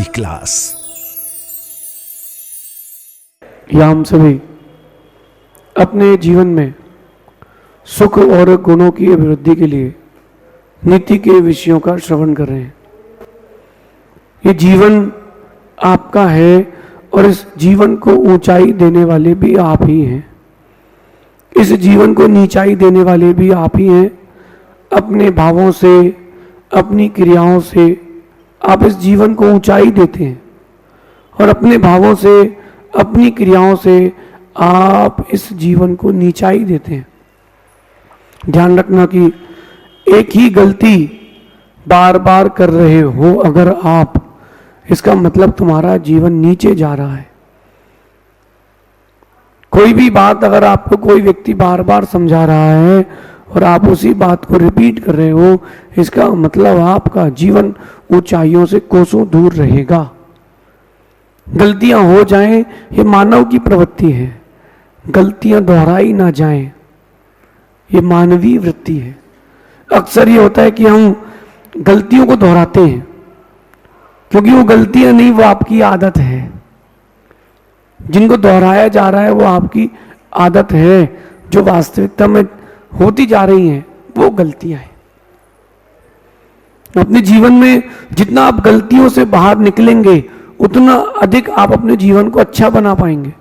Class. या हम सभी अपने जीवन में सुख और गुणों की अभिवृद्धि के लिए नीति के विषयों का श्रवण कर रहे हैं। ये जीवन आपका है और इस जीवन को ऊंचाई देने वाले भी आप ही हैं। इस जीवन को नीचाई देने वाले भी आप ही हैं। अपने भावों से, अपनी क्रियाओं से आप इस जीवन को ऊंचाई देते हैं और अपने भावों से, अपनी क्रियाओं से आप इस जीवन को नीचाई देते हैं। ध्यान रखना कि एक ही गलती बार बार कर रहे हो अगर आप, इसका मतलब तुम्हारा जीवन नीचे जा रहा है। कोई भी बात अगर आपको कोई व्यक्ति बार बार समझा रहा है और आप उसी बात को रिपीट कर रहे हो, इसका मतलब आपका जीवन ऊंचाइयों से कोसों दूर रहेगा। गलतियां हो जाएं, ये मानव की प्रवृत्ति है। गलतियां दोहराई ना जाएं, ये मानवीय वृत्ति है। अक्सर ये होता है कि हम गलतियों को दोहराते हैं, क्योंकि वो गलतियां नहीं, वो आपकी आदत है। जिनको दोहराया जा रहा है वो आपकी आदत है। जो वास्तविकता में होती जा रही हैं वो गलतियां हैं। अपने जीवन में जितना आप गलतियों से बाहर निकलेंगे उतना अधिक आप अपने जीवन को अच्छा बना पाएंगे।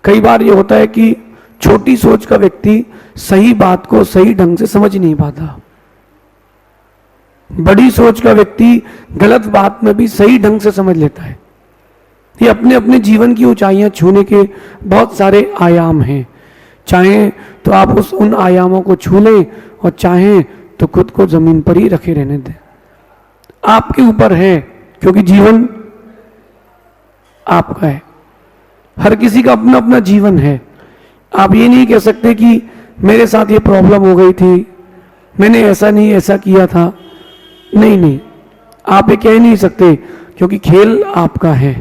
कई बार ये होता है कि छोटी सोच का व्यक्ति सही बात को सही ढंग से समझ नहीं पाता। बड़ी सोच का व्यक्ति गलत बात में भी सही ढंग से समझ लेता है। ये अपने अपने जीवन की ऊंचाइयां छूने के बहुत सारे आयाम हैं। चाहें तो आप उन आयामों को छू लें और चाहें तो खुद को जमीन पर ही रखे रहने दें। आपके ऊपर है, क्योंकि जीवन आपका है। हर किसी का अपना अपना जीवन है। आप ये नहीं कह सकते कि मेरे साथ ये प्रॉब्लम हो गई थी, मैंने ऐसा नहीं ऐसा किया था। नहीं, आप ये कह नहीं सकते, क्योंकि खेल आपका है।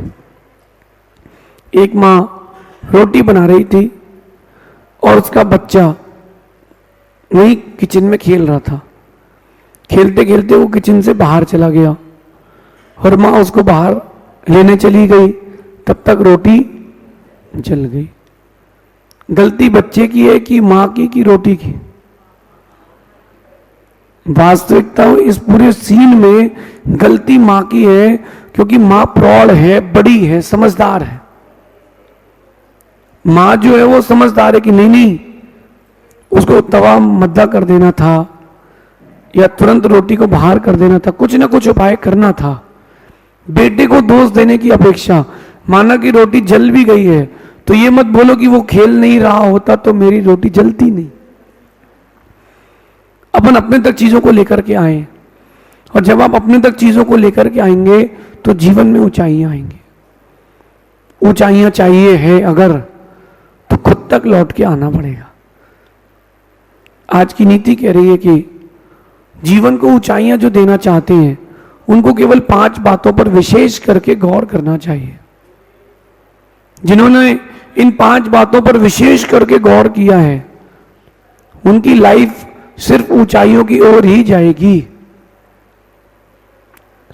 एक माँ रोटी बना रही थी और उसका बच्चा वहीं किचन में खेल रहा था। खेलते खेलते वो किचन से बाहर चला गया और माँ उसको बाहर लेने चली गई। तब तक रोटी जल गई। गलती बच्चे की है कि माँ की कि रोटी की? वास्तविकता इस पूरे सीन में गलती माँ की है, क्योंकि माँ प्रौढ़ है, बड़ी है, समझदार है। माँ जो है वो समझदार है कि नहीं, उसको तवा मद्दा कर देना था या तुरंत रोटी को बाहर कर देना था, कुछ ना कुछ उपाय करना था। बेटे को दोष देने की अपेक्षा, माना कि रोटी जल भी गई है तो ये मत बोलो कि वो खेल नहीं रहा होता तो मेरी रोटी जलती नहीं। अपन अपने तक चीजों को लेकर के आए, और जब आप अपने तक चीजों को लेकर के आएंगे तो जीवन में ऊंचाइयां आएंगी। ऊंचाइयां चाहिए है अगर, तो खुद तक लौट के आना पड़ेगा। आज की नीति कह रही है कि जीवन को ऊंचाइयां जो देना चाहते हैं उनको केवल 5 बातों पर विशेष करके गौर करना चाहिए। जिन्होंने इन 5 बातों पर विशेष करके गौर किया है उनकी लाइफ सिर्फ ऊंचाइयों की ओर ही जाएगी।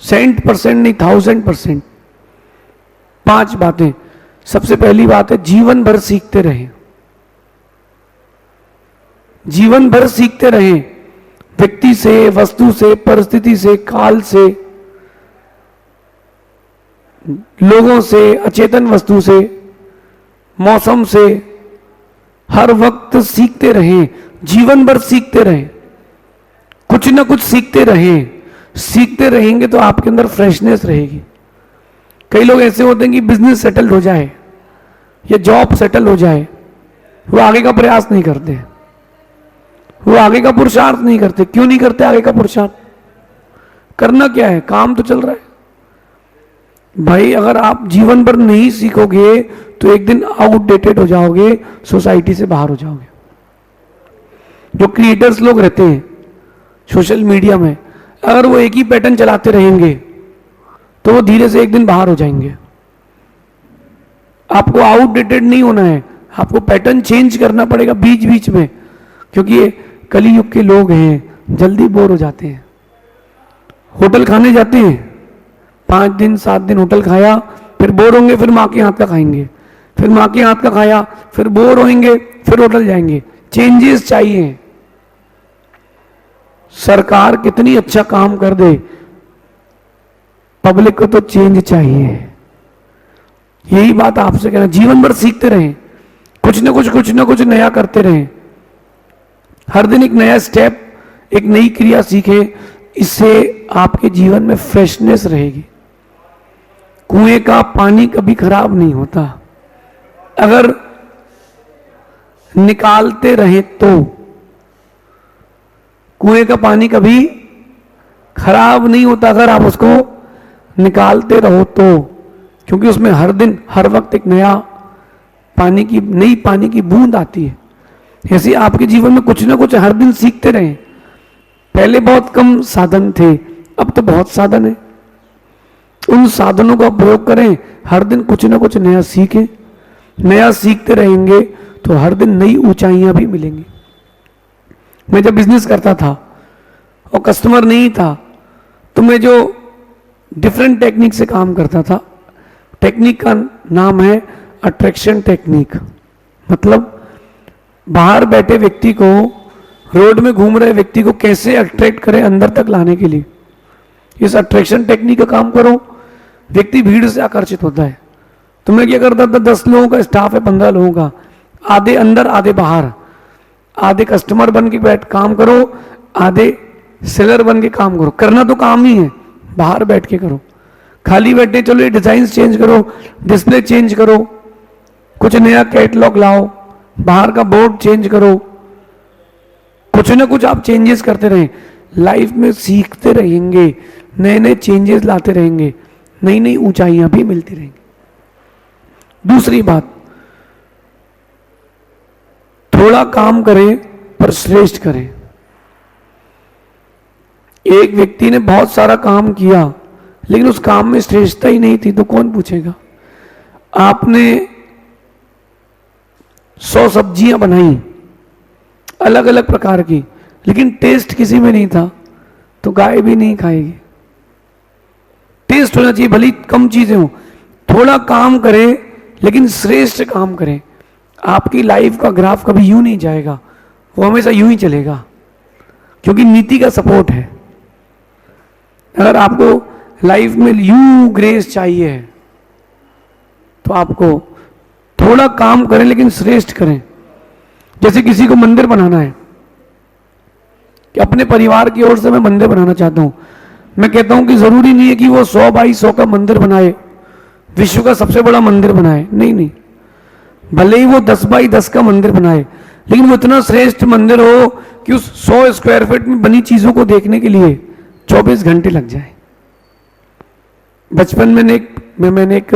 100% नहीं, 1000%। 5 बातें। सबसे पहली बात है, जीवन भर सीखते रहें। जीवन भर सीखते रहें। व्यक्ति से, वस्तु से, परिस्थिति से, काल से, लोगों से, अचेतन वस्तु से, मौसम से, हर वक्त सीखते रहें। जीवन भर सीखते रहें, कुछ ना कुछ सीखते रहें। सीखते रहेंगे तो आपके अंदर फ्रेशनेस रहेगी। कई लोग ऐसे होते हैं कि बिजनेस सेटल हो जाए या जॉब सेटल हो जाए, वो आगे का प्रयास नहीं करते, वो आगे का पुरुषार्थ नहीं करते। क्यों नहीं करते आगे का पुरुषार्थ? करना क्या है, काम तो चल रहा है। भाई अगर आप जीवन भर नहीं सीखोगे तो एक दिन आउटडेटेड हो जाओगे, सोसाइटी से बाहर हो जाओगे। जो क्रिएटर्स लोग रहते हैं सोशल मीडिया में, अगर वो एक ही पैटर्न चलाते रहेंगे तो वो धीरे से एक दिन बाहर हो जाएंगे। आपको आउटडेटेड नहीं होना है, आपको पैटर्न चेंज करना पड़ेगा बीच बीच में, क्योंकि ये कलयुग के लोग हैं, जल्दी बोर हो जाते हैं। होटल खाने जाते हैं, 5 दिन 7 दिन होटल खाया, फिर बोर होंगे, फिर माँ के हाथ का खाएंगे, फिर माँ के हाथ का खाया, फिर बोर होंगे, फिर होटल जाएंगे। चेंजेस चाहिए। सरकार कितनी अच्छा काम कर दे, पब्लिक को तो चेंज चाहिए। यही बात आपसे कहना, जीवन भर सीखते रहें, कुछ ना कुछ नया करते रहें। हर दिन एक नया स्टेप, एक नई क्रिया सीखें, इससे आपके जीवन में फ्रेशनेस रहेगी। कुएं का पानी कभी खराब नहीं होता, अगर निकालते रहे तो। कुएं का पानी कभी खराब नहीं होता अगर आप उसको निकालते रहो तो, क्योंकि उसमें हर दिन हर वक्त एक नई पानी की बूंद आती है। ऐसे आपके जीवन में कुछ ना कुछ हर दिन सीखते रहें। पहले बहुत कम साधन थे, अब तो बहुत साधन है। उन साधनों का प्रयोग करें, हर दिन कुछ ना कुछ नया सीखें। नया सीखते रहेंगे तो हर दिन नई ऊंचाइयां भी मिलेंगी। मैं जब बिजनेस करता था और कस्टमर नहीं था, तो मैं जो डिफरेंट टेक्निक से काम करता था, टेक्निक का नाम है अट्रैक्शन टेक्निक। मतलब बाहर बैठे व्यक्ति को, रोड में घूम रहे व्यक्ति को कैसे अट्रैक्ट करें अंदर तक लाने के लिए। इस अट्रैक्शन टेक्निक का काम करो, व्यक्ति भीड़ से आकर्षित होता है। तो मैं क्या करता था, 10 लोगों का स्टाफ है, 15 लोगों का, आधे अंदर आधे बाहर, आधे कस्टमर बन के बैठ काम करो, आधे सेलर बन के काम करो। करना तो काम ही है, बाहर बैठ के करो। खाली बैठे चलो ये डिजाइन चेंज करो, डिस्प्ले चेंज करो, कुछ नया कैटलॉग लाओ, बाहर का बोर्ड चेंज करो, कुछ ना कुछ आप चेंजेस करते रहें। लाइफ में सीखते रहेंगे, नए नए चेंजेस लाते रहेंगे, नई नई ऊंचाइयां भी मिलती रहेंगी। दूसरी बात, थोड़ा काम करें पर श्रेष्ठ करें। एक व्यक्ति ने बहुत सारा काम किया लेकिन उस काम में श्रेष्ठता ही नहीं थी, तो कौन पूछेगा। आपने 100 सब्जियां बनाई अलग अलग प्रकार की, लेकिन टेस्ट किसी में नहीं था, तो गाय भी नहीं खाएगी। टेस्ट होना चाहिए, भली कम चीजें हो। थोड़ा काम करें लेकिन श्रेष्ठ काम करें। आपकी लाइफ का ग्राफ कभी यूं नहीं जाएगा, वो हमेशा यूं ही चलेगा, क्योंकि नीति का सपोर्ट है। अगर आपको लाइफ में यूं ग्रेस चाहिए तो आपको थोड़ा काम करें लेकिन श्रेष्ठ करें। जैसे किसी को मंदिर बनाना है, कि अपने परिवार की ओर से मैं मंदिर बनाना चाहता हूं, मैं कहता हूं कि जरूरी नहीं है कि वो 100 बाई 100 का मंदिर बनाए, विश्व का सबसे बड़ा मंदिर बनाए। नहीं नहीं, भले ही वो 10 बाई 10 का मंदिर बनाए, लेकिन वो इतना श्रेष्ठ मंदिर हो कि उस 100 स्क्वायर फीट में बनी चीजों को देखने के लिए 24 घंटे लग जाए। बचपन में मैंने एक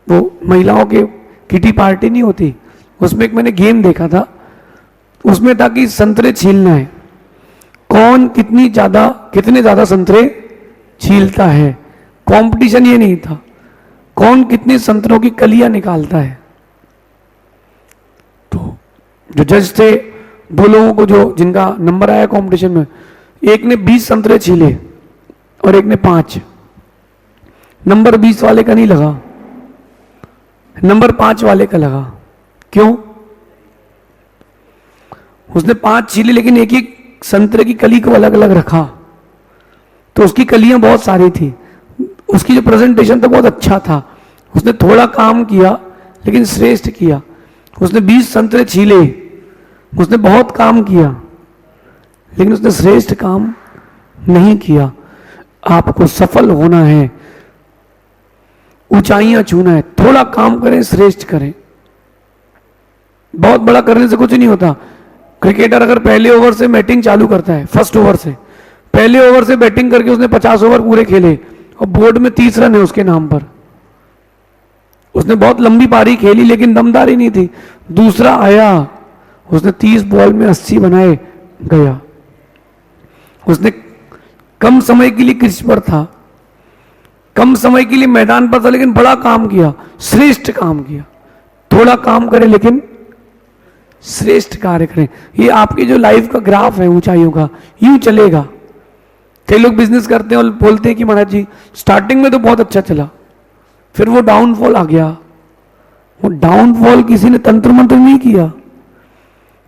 वो महिलाओं के किटी पार्टी नहीं होती, उसमें एक मैंने गेम देखा था। उसमें था कि संतरे छीलना है, कौन कितने ज्यादा संतरे छीलता है। कंपटीशन ये नहीं था, कौन कितने संतरों की कलियां निकालता है। तो जो जज थे, दो लोगों को जिनका नंबर आया कंपटीशन में, एक ने 20 संतरे छीले और एक ने 5। नंबर 20 वाले का नहीं लगा, नंबर 5 वाले का लगा। क्यों? उसने 5 छीले लेकिन एक एक संतरे की कली को अलग अलग रखा, तो उसकी कलियां बहुत सारी थी, उसकी जो प्रेजेंटेशन था बहुत अच्छा था। उसने थोड़ा काम किया लेकिन श्रेष्ठ किया। उसने 20 संतरे छीले, उसने बहुत काम किया लेकिन उसने श्रेष्ठ काम नहीं किया। आपको सफल होना है, ऊंचाइयां छूना है, थोड़ा काम करें, श्रेष्ठ करें। बहुत बड़ा करने से कुछ नहीं होता। क्रिकेटर अगर पहले ओवर से बैटिंग चालू करता है, फर्स्ट ओवर से, पहले ओवर से बैटिंग करके उसने 50 ओवर पूरे खेले और बोर्ड में 30 रन है उसके नाम पर, उसने बहुत लंबी पारी खेली लेकिन दमदारी नहीं थी। दूसरा आया, उसने 30 बॉल में 80 बनाए, गया। उसने कम समय के लिए क्रीज पर था, कम समय के लिए मैदान पर था, लेकिन बड़ा काम किया, श्रेष्ठ काम किया। थोड़ा काम करें लेकिन श्रेष्ठ कार्य करें। ये आपकी जो लाइफ का ग्राफ है ऊंचाइयों का, यूं चलेगा। कई लोग बिजनेस करते हैं और बोलते हैं कि महाराज जी स्टार्टिंग में तो बहुत अच्छा चला, फिर वो डाउनफॉल आ गया। वो डाउनफॉल किसी ने तंत्र मंत्र नहीं किया,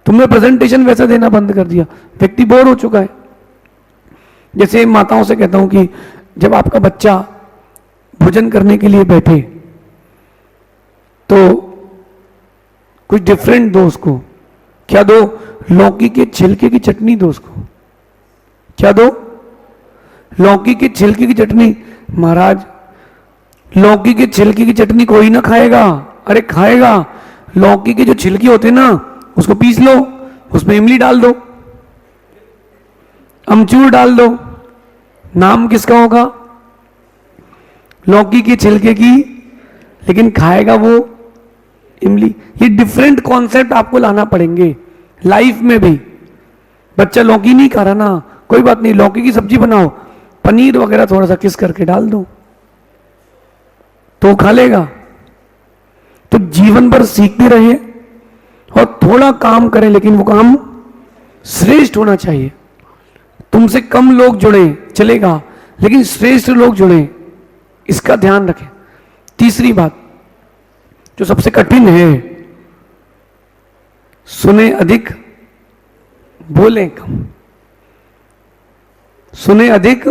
तुमने प्रेजेंटेशन वैसा देना बंद कर दिया, व्यक्ति बोर हो चुका है। जैसे माताओं से कहता हूं कि जब आपका बच्चा भोजन करने के लिए बैठे तो कुछ डिफरेंट दो उसको। क्या दो? लौकी के छिलके की चटनी दो उसको। क्या दो? लौकी के छिलके की चटनी। महाराज लौकी के छिलके की चटनी कोई ना खाएगा। अरे खाएगा, लौकी के जो छिलके होते हैं ना उसको पीस लो, उसमें इमली डाल दो, अमचूर डाल दो, नाम किसका होगा? लौकी के छिलके की, लेकिन खाएगा वो इमली। ये डिफरेंट कॉन्सेप्ट आपको लाना पड़ेंगे लाइफ में भी। बच्चा लौकी नहीं खा रहा ना, कोई बात नहीं, लौकी की सब्जी बनाओ, पनीर वगैरह थोड़ा सा किस करके डाल दो तो खा लेगा। तो जीवन भर सीखते रहे और थोड़ा काम करें, लेकिन वो काम श्रेष्ठ होना चाहिए। तुमसे कम लोग जुड़े चलेगा, लेकिन श्रेष्ठ लोग जुड़े, इसका ध्यान रखें। तीसरी बात जो सबसे कठिन है, सुने अधिक बोले कम। सुने अधिक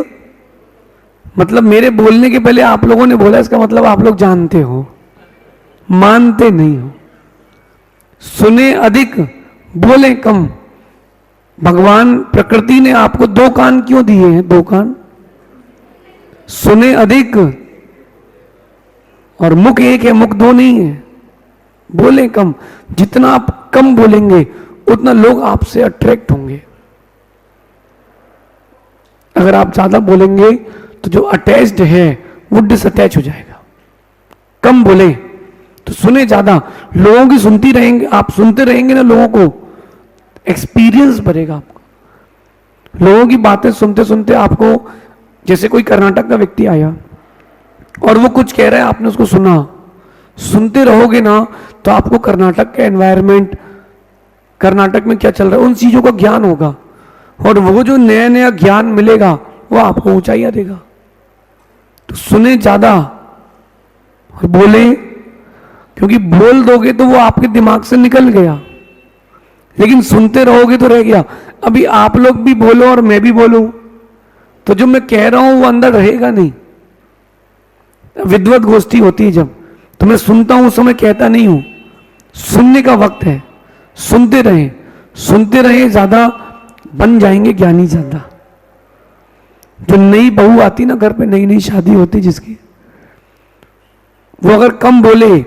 मतलब मेरे बोलने के पहले आप लोगों ने बोला, इसका मतलब आप लोग जानते हो, मानते नहीं हो। सुने अधिक बोले कम। भगवान प्रकृति ने आपको दो कान क्यों दिए हैं? दो कान। सुने अधिक और मुख एक है, मुख दो नहीं है। बोले कम। जितना आप कम बोलेंगे उतना लोग आपसे अट्रैक्ट होंगे। अगर आप ज्यादा बोलेंगे तो जो अटैच्ड है वो डिसअटैच हो जाएगा। कम बोले तो सुने ज्यादा, लोगों की सुनती रहेंगे, आप सुनते रहेंगे ना, लोगों को एक्सपीरियंस बढ़ेगा आपको। लोगों की बातें सुनते सुनते आपको, जैसे कोई कर्नाटक का व्यक्ति आया और वो कुछ कह रहा है, आपने उसको सुना, सुनते रहोगे ना तो आपको कर्नाटक का एनवायरनमेंट, कर्नाटक में क्या चल रहा है, उन चीजों का ज्ञान होगा। और वो जो नया नया ज्ञान मिलेगा वो आपको ऊंचाइयां देगा। तो सुने ज्यादा और बोले, क्योंकि बोल दोगे तो वो आपके दिमाग से निकल गया, लेकिन सुनते रहोगे तो रह गया। अभी आप लोग भी बोलो और मैं भी बोलूं तो जो मैं कह रहा हूं वो अंदर रहेगा नहीं। विद्वत गोष्ठी होती है जब, तो मैं सुनता हूं उस समय कहता नहीं हूं। सुनने का वक्त है, सुनते रहे ज्यादा, बन जाएंगे ज्ञानी ज्यादा। जो नई बहू आती ना घर पे, नई नई शादी होती जिसकी, वो अगर कम बोले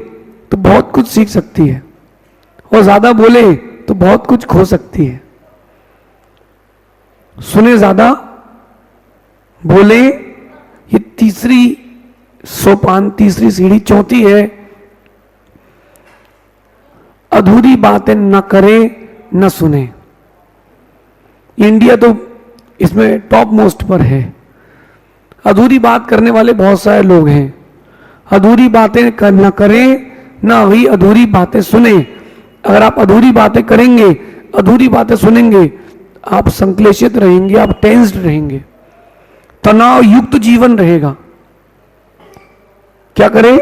तो बहुत कुछ सीख सकती है, और ज्यादा बोले तो बहुत कुछ खो सकती है। सुने ज्यादा, बोले, ये तीसरी सोपान, तीसरी सीढ़ी। चौथी है अधूरी बातें न करे न सुने। इंडिया तो इसमें टॉप मोस्ट पर है। अधूरी बात करने वाले बहुत सारे लोग हैं। अधूरी बातें न करें ना वही अधूरी बातें सुने। अगर आप अधूरी बातें करेंगे, अधूरी बातें सुनेंगे, आप संक्लेशित रहेंगे, आप टेंस्ड रहेंगे, तनाव युक्त जीवन रहेगा। क्या करें?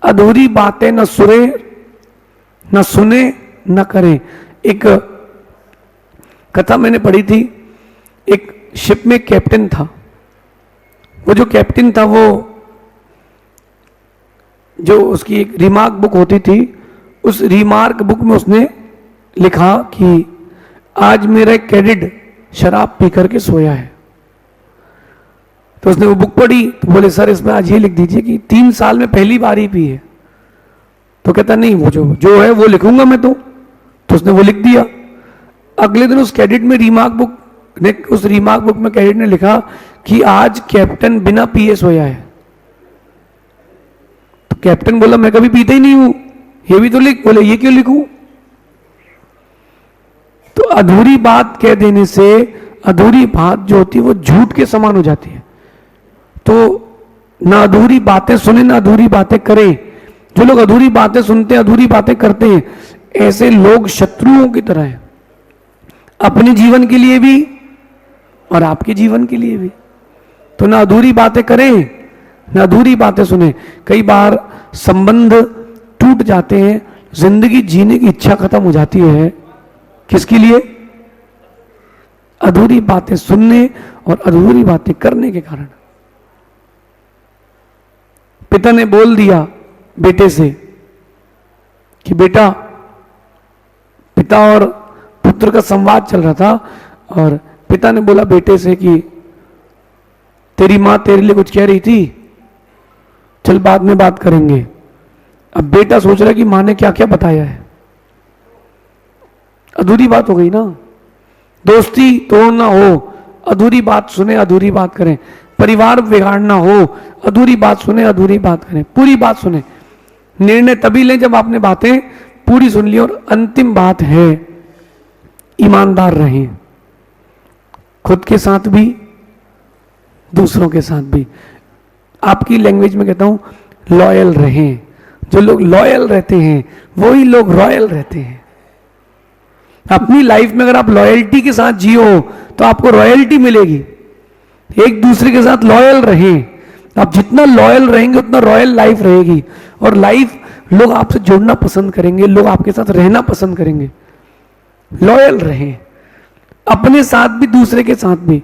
अधूरी बातें न सुने न करें। एक कथा मैंने पढ़ी थी, एक शिप में कैप्टन था। वो जो कैप्टन था, वो जो उसकी एक रिमार्क बुक होती थी, उस रिमार्क बुक में उसने लिखा कि आज मेरा एक कैडेट शराब पी करके सोया है। तो उसने वो बुक पढ़ी तो बोले सर इसमें आज ये लिख दीजिए कि 3 साल में पहली बार ही पी है। तो कहता नहीं, वो जो है वो लिखूंगा मैं। तो उसने वो लिख दिया। अगले दिन उस कैडेट में रिमार्क बुक में कैडेट ने लिखा कि आज कैप्टन बिना पिए सोया है। तो कैप्टन बोला मैं कभी पीता ही नहीं हूं, ये भी तो लिख। बोले ये क्यों लिखूं? तो अधूरी बात कह देने से अधूरी बात जो होती है वो झूठ के समान हो जाती है। तो ना अधूरी बातें सुने ना अधूरी बातें करें। जो लोग अधूरी बातें सुनते हैं, अधूरी बातें करते हैं, ऐसे लोग शत्रुओं की तरह हैं, अपने जीवन के लिए भी और आपके जीवन के लिए भी। तो ना अधूरी बातें करें, ना अधूरी बातें सुने। कई बार संबंध टूट जाते हैं, जिंदगी जीने की इच्छा खत्म हो जाती है। किसके लिए? अधूरी बातें सुनने और अधूरी बातें करने के कारण। पिता ने बोल दिया बेटे से कि बेटा, पिता और पुत्र का संवाद चल रहा था, और पिता ने बोला बेटे से कि तेरी मां तेरे लिए कुछ कह रही थी, चल बाद में बात करेंगे। अब बेटा सोच रहा है कि मां ने क्या क्या बताया है। अधूरी बात हो गई ना। दोस्ती तोड़ना हो, अधूरी बात सुने, अधूरी बात करें। परिवार बिगाड़ना हो, अधूरी बात सुने, अधूरी बात करें। पूरी बात सुने। निर्णय तभी लें जब आपने बातें पूरी सुन ली। और अंतिम बात है, ईमानदार रहें, खुद के साथ भी, दूसरों के साथ भी। आपकी लैंग्वेज में कहता हूं, लॉयल रहें। जो लोग लॉयल रहते हैं वही लोग रॉयल रहते हैं। अपनी लाइफ में अगर आप लॉयल्टी के साथ जियो तो आपको रॉयल्टी मिलेगी। एक दूसरे के साथ लॉयल रहें। आप जितना लॉयल रहेंगे उतना रॉयल लाइफ रहेगी। और लाइफ, लोग आपसे जुड़ना पसंद करेंगे, लोग आपके साथ रहना पसंद करेंगे। लॉयल रहें, अपने साथ भी, दूसरे के साथ भी।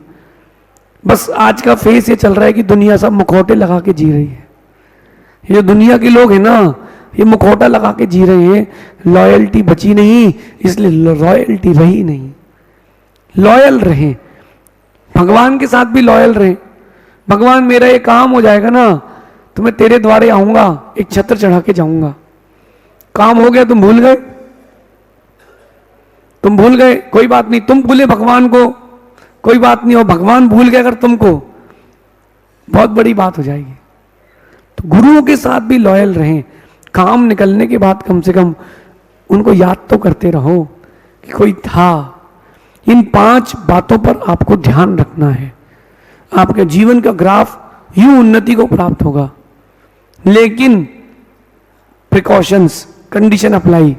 बस आज का फेस ये चल रहा है कि दुनिया सब मुखौटे लगा के जी रही है। ये दुनिया के लोग हैं ना, ये मुखौटा लगा के जी रहे हैं। लॉयल्टी बची नहीं, इसलिए रॉयल्टी रही नहीं। लॉयल रहें, भगवान के साथ भी लॉयल रहें। भगवान, मेरा ये काम हो जाएगा ना तो मैं तेरे द्वारे आऊंगा, एक छत्र चढ़ा के जाऊंगा। काम हो गया, तुम भूल गए, तुम भूल गए, कोई बात नहीं। तुम भूले भगवान को, कोई बात नहीं। और भगवान भूल गए अगर तुमको, बहुत बड़ी बात हो जाएगी। तो गुरुओं के साथ भी लॉयल रहें। काम निकलने के बाद कम से कम उनको याद तो करते रहो कि कोई था। इन 5 बातों पर आपको ध्यान रखना है। आपके जीवन का ग्राफ यूं उन्नति को प्राप्त होगा। लेकिन प्रिकॉशंस, कंडीशन अप्लाई।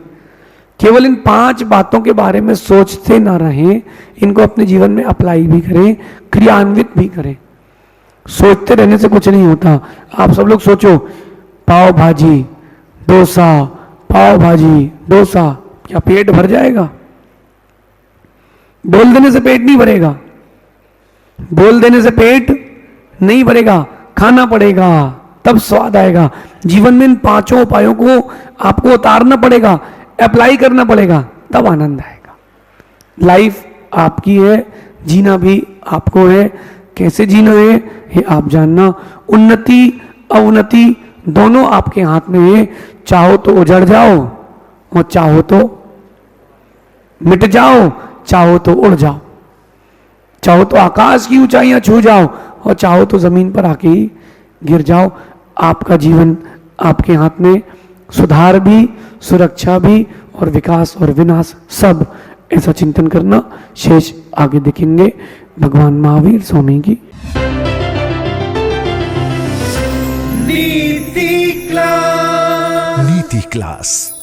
केवल इन 5 बातों के बारे में सोचते ना रहें, इनको अपने जीवन में अप्लाई भी करें, क्रियान्वित भी करें। सोचते रहने से कुछ नहीं होता। आप सब लोग सोचो, पाव भाजी डोसा, पाव भाजी डोसा, क्या पेट भर जाएगा? बोल देने से पेट नहीं भरेगा, बोल देने से पेट नहीं भरेगा। खाना पड़ेगा तब स्वाद आएगा। जीवन में इन 5 उपायों को आपको उतारना पड़ेगा, अप्लाई करना पड़ेगा, तब आनंद आएगा। लाइफ आपकी है, जीना भी आपको है। कैसे जीना है ये आप जानना। उन्नति अवनति दोनों आपके हाथ में है। चाहो तो उजड़ जाओ और चाहो तो मिट जाओ, चाहो तो उड़ जाओ, चाहो तो आकाश की ऊंचाइयां छू जाओ और चाहो तो जमीन पर आके ही गिर जाओ। आपका जीवन आपके हाथ में। सुधार भी, सुरक्षा भी और विकास और विनाश सब। ऐसा चिंतन करना। शेष आगे देखेंगे। भगवान महावीर स्वामी की नीति क्लास।